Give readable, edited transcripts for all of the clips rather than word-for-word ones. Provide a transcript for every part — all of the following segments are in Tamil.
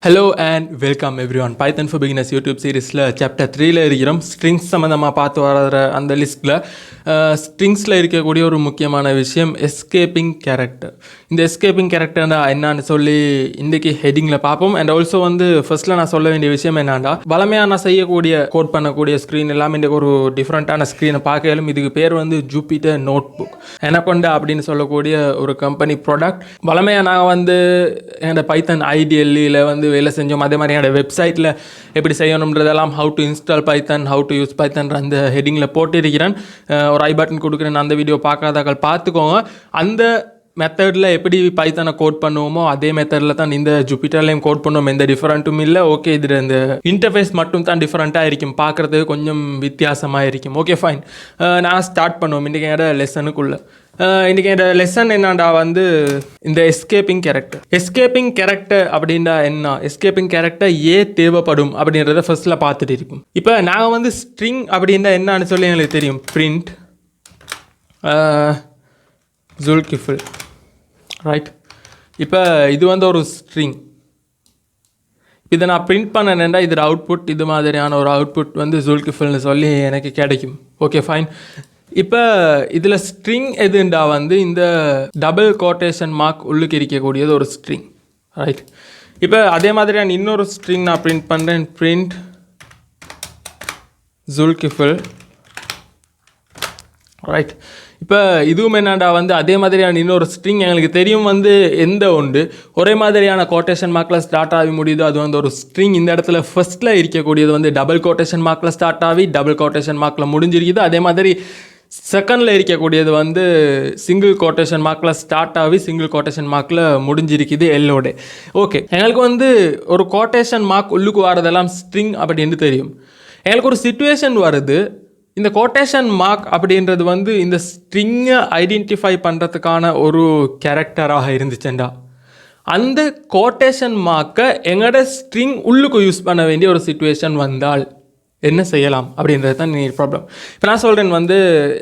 Hello and welcome everyone. Python for Beginners YouTube series chapter 3 இருக்கிறோம். ஸ்ட்ரிங்ஸ் சம்மந்தமாக பார்த்து வர அந்த லிஸ்ட்டில் ஸ்ட்ரிங்ஸில் இருக்கக்கூடிய ஒரு முக்கியமான விஷயம் எஸ்கேப்பிங் கேரக்டர். இந்த எஸ்கேப்பிங் கேரக்டர்னா என்னான்னு சொல்லி இன்றைக்கி ஹெட்டிங்கில் பார்ப்போம். அண்ட் ஆல்சோ ஃபர்ஸ்ட்டில் நான் சொல்ல வேண்டிய விஷயம் என்னன்னா, வளமையாக நான் செய்யக்கூடிய கோட் பண்ணக்கூடிய ஸ்க்ரீன் எல்லாமே இன்றைக்கு ஒரு டிஃப்ரெண்ட்டான ஸ்க்ரீனை பார்க்கலும். இதுக்கு பேர் ஜூபிட்டர் நோட் புக் எனக்கொண்டா அப்படின்னு சொல்லக்கூடிய ஒரு கம்பெனி ப்ராடக்ட். வளமையாக நான் என்னோட பைத்தன் ஐடிஎல்லியில் வேலை செஞ்சோம். அதே மாதிரி என்னோட வெப்சைட்டில் எப்படி செய்யணுன்றதெல்லாம் how to install python, how to use python அந்த ஹெட்டிங்கில் போட்டிருக்கிறேன். ஒரு ஐ பட்டன் கொடுக்குறேன், அந்த வீடியோ பார்க்காதாக்கள் பார்த்துக்கோங்க. அந்த மெத்தடில் எப்படி பைத்தனை கோட் பண்ணுவோமோ அதே மெத்தடில் தான் இந்த ஜூபிட்டர்லையும் கோட் பண்ணுவோம். எந்த டிஃப்ரெண்ட்டும் இல்லை. ஓகே, இதில் இந்த இன்டர்ஃபேஸ் மட்டும் தான் டிஃப்ரெண்ட்டாக இருக்கும், பார்க்குறதுக்கு கொஞ்சம் வித்தியாசமாக இருக்கும். ஓகே ஃபைன், நான் ஸ்டார்ட் பண்ணுவோம் இன்றைக்கி என்னோட லெசனுக்குள்ளே. இன்றைக்கி என்னோட லெசன் என்னடா இந்த எஸ்கேப்பிங் கேரக்டர் அப்படின்னா என்ன, எஸ்கேப்பிங் கேரக்டர் ஏன் தேவைப்படும் அப்படின்றத ஃபர்ஸ்ட்டில் பார்த்துட்டு இருக்கும். இப்போ நாங்கள் ஸ்ட்ரிங் அப்படின்னா என்னன்னு சொல்லி எங்களுக்கு தெரியும். Print Zulkifil, right. இப்போ இது ஒரு ஸ்ட்ரிங். இதை நான் பிரிண்ட் பண்ணேன்னா இதோட அவுட்புட் இது மாதிரியான ஒரு அவுட்புட் ஜுல்கிஃபில்னு சொல்லி எனக்கு கிடைக்கும். Okay fine. இப்போ இதில் ஸ்ட்ரிங் எதுண்டா இந்த டபுள் கோட்டேஷன் மார்க் உள்ளுக்கு இருக்கக்கூடியது ஒரு ஸ்ட்ரிங், ரைட். இப்போ அதே மாதிரி நான் இன்னொரு ஸ்ட்ரிங் நான் பிரிண்ட் பண்ணுறேன், பிரிண்ட் ஜுல்கிஃபில், ரைட். இப்போ இதுவும் என்னடா அதே மாதிரியான இன்னொரு ஸ்ட்ரிங் எங்களுக்கு தெரியும் எந்த ஒன்று ஒரே மாதிரியான கோட்டேஷன் மார்க்கில் ஸ்டார்ட் ஆகி முடியுதோ அது ஒரு ஸ்ட்ரிங். இந்த இடத்துல ஃபர்ஸ்ட்டில் இருக்கக்கூடியது டபுள் கோட்டேஷன் மார்க்கில் ஸ்டார்ட் ஆகி டபுள் கோட்டேஷன் மார்க்கில் முடிஞ்சிருக்குது. அதே மாதிரி செகண்டில் இருக்கக்கூடியது சிங்கிள் கோட்டேஷன் மார்க்கில் ஸ்டார்ட் ஆகி சிங்கிள் கோட்டேஷன் மார்க்கில் முடிஞ்சிருக்குது எல்லோட. ஓகே, எங்களுக்கு ஒரு கோட்டேஷன் மார்க் உள்ளுக்கு வரதெல்லாம் ஸ்ட்ரிங் அப்படின்னு தெரியும். எங்களுக்கு ஒரு சிச்சுவேஷன் வருது, இந்த கோட்டேஷன் மார்க் அப்படின்றது இந்த ஸ்ட்ரிங்கை ஐடென்டிஃபை பண்ணுறதுக்கான ஒரு கேரக்டராக இருந்துச்சுண்டா அந்த கோட்டேஷன் மார்க்கை எங்களோட ஸ்ட்ரிங் உள்ளுக்கு யூஸ் பண்ண வேண்டிய ஒரு சிச்சுவேஷன் வந்தால் என்ன செய்யலாம் அப்படின்றது தான் நீ ப்ராப்ளம். இப்போ நான் சொல்கிறேன்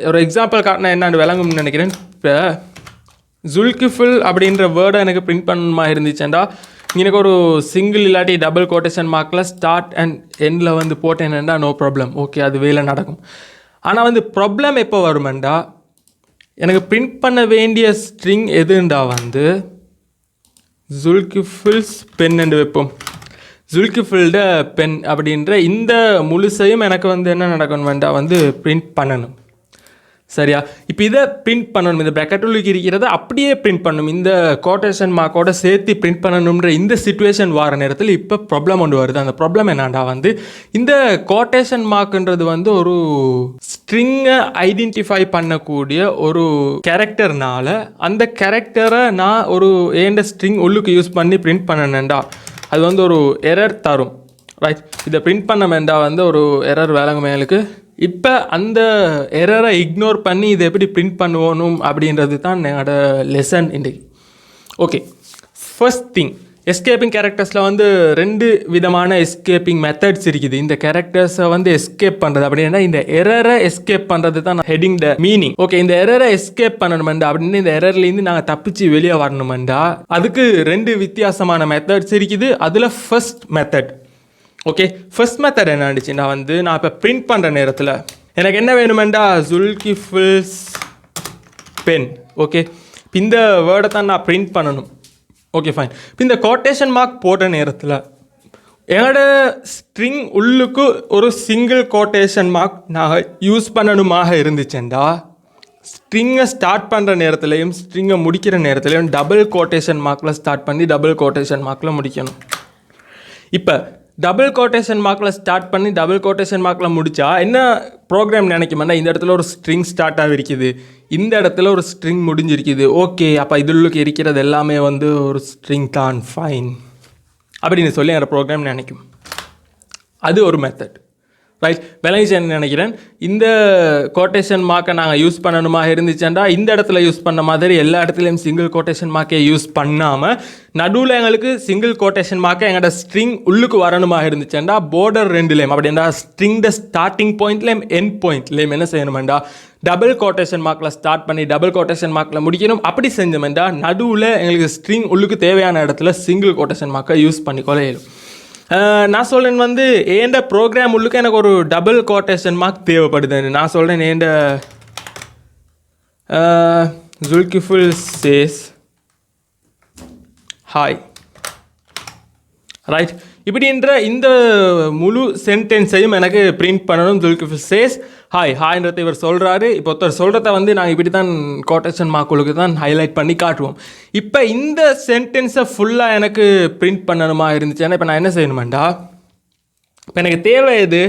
ஒரு எக்ஸாம்பிள் காட்டினா என்னென்னு விளங்கும்னு நினைக்கிறேன். இப்போ ஜுல்கிஃபில் அப்படின்ற வேர்டை எனக்கு பிரிண்ட் பண்ணணுமா இருந்துச்சுண்டா எனக்கு ஒரு சிங்கிள் இல்லாட்டி டபுள் கோட்டேஷன் மார்க்கில் ஸ்டார்ட் அண்ட் எண்டில் போட்டேன்டா நோ ப்ராப்ளம். ஓகே, அது வேலை நடக்கும். ஆனால் ப்ராப்ளம் எப்போ வருமெண்டா எனக்கு பிரிண்ட் பண்ண வேண்டிய ஸ்ட்ரிங் எதுண்டா ஜுல்கிஃபில்ஸ் பென் என்று வைப்போம். ஜுல்கிஃபில்ட பென் அப்படின்ற இந்த முழுசையும் எனக்கு என்ன நடக்கணுமெண்டா பிரிண்ட் பண்ணணும், சரியா. இப்போ இதை பிரிண்ட் பண்ணணும், இந்த ப்ராக்கெட்டுள்ளுக்கு இருக்கிறத அப்படியே பிரிண்ட் பண்ணணும், இந்த கோட்டேஷன் மார்க்கோட சேர்த்து பிரிண்ட் பண்ணணுன்ற இந்த சிச்சுவேஷன் வர நேரத்தில் இப்போ ப்ராப்ளம் ஒன்று வருது. அந்த ப்ராப்ளம் என்னண்டா இந்த கோட்டேஷன் மார்க்ன்றது ஒரு ஸ்ட்ரிங்கை ஐடென்டிஃபை பண்ணக்கூடிய ஒரு கேரக்டர்னால அந்த கேரக்டரை நான் ஒரு ஏண்ட ஸ்ட்ரிங் உள்ளுக்கு யூஸ் பண்ணி பிரிண்ட் பண்ணணுண்டா அது ஒரு எரர் தரும், ரைட். இதை பிரிண்ட் பண்ண வேண்டாம் ஒரு எரர் வேலைங்க மேலுக்கு. இப்போ அந்த எரரை இக்னோர் பண்ணி இதை எப்படி பிரிண்ட் பண்ணுவோம் அப்படின்றது தான் என்னோட லெசன் இன்றைக்கு. ஓகே, ஃபர்ஸ்ட் திங், எஸ்கேப்பிங் கேரக்டர்ஸில் ரெண்டு விதமான எஸ்கேப்பிங் மெத்தட்ஸ் இருக்குது. இந்த கேரக்டர்ஸை எஸ்கேப் பண்ணுறது அப்படின்னா இந்த எரரை எஸ்கேப் பண்ணுறது தான் ஹெட்டிங் த மீனிங். ஓகே, இந்த எரரை எஸ்கேப் பண்ணணுமெண்டா அப்படின்னு இந்த எரர்லேருந்து நாங்கள் தப்பிச்சு வெளியே வரணுமெண்டா அதுக்கு ரெண்டு வித்தியாசமான மெத்தட்ஸ் இருக்குது. அதில் first method, okay, first method என்ன ஆச்சுன்னா நான் இப்போ பிரிண்ட் பண்ணுற நேரத்தில் எனக்கு என்ன வேணுமெண்டா ஜுல்கிஃபில்ஸ் பென். ஓகே, இந்த வேர்டை தான் நான் பிரிண்ட் பண்ணணும். Okay fine. இப்போ இந்த கோட்டேஷன் மார்க் போட்ட நேரத்தில் என்னோட ஸ்ட்ரிங் உள்ளுக்கு ஒரு சிங்கிள் கோட்டேஷன் மார்க் நான் யூஸ் பண்ணணுமாக இருந்துச்சுண்டா ஸ்ட்ரிங்கை ஸ்டார்ட் பண்ணுற நேரத்துலையும் ஸ்ட்ரிங்கை முடிக்கிற நேரத்துலையும் டபுள் கோட்டேஷன் மார்க்கில் ஸ்டார்ட் பண்ணி டபுள் கோட்டேஷன் மார்க்கில் முடிக்கணும். இப்போ டபுள் கோட்டேஷன் மார்க்கில் ஸ்டார்ட் பண்ணி டபுள் கோட்டேஷன் மார்க்கில் முடித்தா என்ன ப்ரோக்ராம் நினைக்குமாண்டா இந்த இடத்துல ஒரு ஸ்ட்ரிங் ஸ்டார்ட் ஆகிருக்குது, இந்த இடத்துல ஒரு ஸ்ட்ரிங் முடிஞ்சிருக்குது. ஓகே, அப்போ இதுள்ளுக்கு இருக்கிறது எல்லாமே ஒரு ஸ்ட்ரிங் தான், ஃபைன் அப்படின்னு சொல்லி என்னோடய ப்ரோக்ராம் நினைக்கும். அது ஒரு மெத்தட், ரைட், விளங்கிச்சேன்னு நினைக்கிறேன். இந்த கோட்டேஷன் மார்க்கை நாங்கள் யூஸ் பண்ணணுமா இருந்துச்சுன்னா இந்த இடத்துல யூஸ் பண்ண மாதிரி எல்லா இடத்துலையும் சிங்கிள் கோட்டேஷன் மார்க்கை யூஸ் பண்ணாமல் நடுவில் எங்களுக்கு சிங்கிள் கோட்டேஷன் மார்க்கை எங்களோட ஸ்ட்ரிங் உள்ளுக்கு வரணுமா இருந்துச்சுன்னா border ரெண்டுலேயும் அப்படின்னா ஸ்ட்ரிங்கோட ஸ்டார்டிங் பாயிண்ட்லேயும் எண்ட் பாயிண்ட்லேயும் என்ன செய்யணுமெண்டா டபுள் கோட்டேஷன் மார்க்கில் ஸ்டார்ட் பண்ணி டபுள் கோட்டேஷன் மார்க்கில் முடிக்கணும். அப்படி செஞ்சோம்னா நடுவில் எங்களுக்கு ஸ்ட்ரிங் உள்ளுக்கு தேவையான இடத்துல சிங்கிள் கோட்டேஷன் மார்க்கை யூஸ் பண்ணிக்கொள்ள இயலும். நான் சொல்கிறேன் வந்து ஏண்ட ப்ரோக்ராம் உள்ளுக்கு எனக்கு ஒரு டபுள் கோட்டேஷன் மார்க் தேவைப்படுது. நான் சொல்கிறேன் ஏண்ட Zulkifil says ஹாய், ரைட். இப்படின்ற இந்த முழு சென்டென்ஸையும் எனக்கு பிரிண்ட் பண்ணணும். Zulkifil says ஹாய்ன்றதை இவர் சொல்கிறாரு. இப்போ ஒருத்தர் சொல்கிறத வந்து நாங்கள் இப்படி தான் கோட்டேஷன் மார்க்குகளுக்கு தான் ஹைலைட் பண்ணி காட்டுவோம். இப்போ இந்த சென்டென்ஸை ஃபுல்லாக எனக்கு பிரிண்ட் பண்ணணுமா இருந்துச்சுன்னா இப்போ நான் என்ன செய்யணுமாண்டா, இப்போ எனக்கு தேவை எது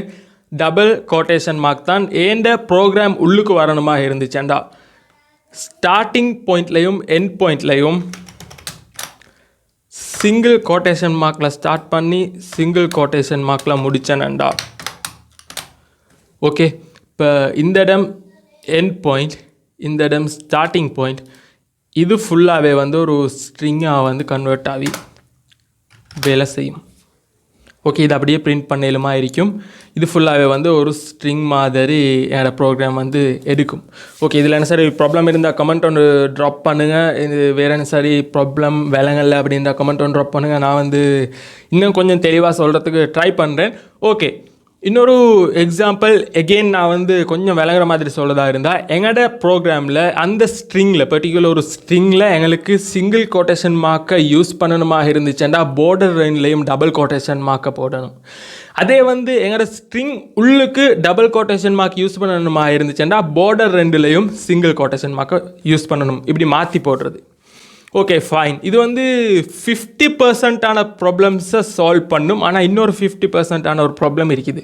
டபுள் கோட்டேஷன் மார்க் தான். ஏண்ட ப்ரோக்ராம் உள்ளுக்கு வரணுமா இருந்துச்சுண்டா ஸ்டார்டிங் பாயிண்ட்லையும் எண்ட் பாயிண்ட்லையும் சிங்கிள் கோட்டேஷன் மார்க்கில் ஸ்டார்ட் பண்ணி சிங்கிள் கோட்டேஷன் மார்க்கில் முடித்தேன்டா. ஓகே, இப்போ இந்த இடம் எண்ட் பாயிண்ட், இந்த இடம் ஸ்டார்டிங் பாயிண்ட், இது ஃபுல்லாகவே வந்து ஒரு ஸ்ட்ரிங்காக வந்து கன்வெர்ட் ஆகி வேலை செய்யும். ஓகே, இது அப்படியே பிரிண்ட் பண்ணலுமா இருக்கும். இது ஃபுல்லாகவே வந்து ஒரு ஸ்ட்ரிங் மாதிரி என்னோட ப்ரோக்ராம் வந்து எடுக்கும். ஓகே, இதில் என்ன சரி ப்ராப்ளம் இருந்தால் கமெண்ட் ஒன்று ட்ராப் பண்ணுங்கள். இது வேறு என்ன சரி ப்ராப்ளம் விளங்கலை அப்படின்ற கமெண்ட் ஒன்று ட்ராப் பண்ணுங்கள். நான் வந்து இன்னும் கொஞ்சம் தெளிவாக சொல்கிறதுக்கு ட்ரை பண்ணுறேன். ஓகே, இன்னொரு எக்ஸாம்பிள் எகெயின் நான் வந்து கொஞ்சம் விளங்குற மாதிரி சொல்லதா இருந்தால் எங்களோட ப்ரோக்ராமில் அந்த ஸ்ட்ரிங்கில் பர்டிகுலர் ஒரு ஸ்ட்ரிங்கில் எங்களுக்கு சிங்கிள் கோட்டேஷன் மார்க்கை யூஸ் பண்ணணுமா இருந்துச்சுன்னா border ரெண்டுலேயும் டபுள் கோட்டேஷன் மார்க்கை போடணும். அதே வந்து எங்களோட ஸ்ட்ரிங் உள்ளுக்கு டபுள் கோட்டேஷன் மார்க் யூஸ் பண்ணணுமா இருந்துச்சுன்னா border ரெண்டுலேயும் சிங்கிள் கோட்டேஷன் மார்க்கை யூஸ் பண்ணணும். இப்படி மாற்றி போடுறது. ஓகே ஃபைன், இது வந்து 50% ப்ராப்ளம்ஸை சால்வ் பண்ணும். ஆனால் இன்னொரு 50% ஒரு ப்ராப்ளம் இருக்குது.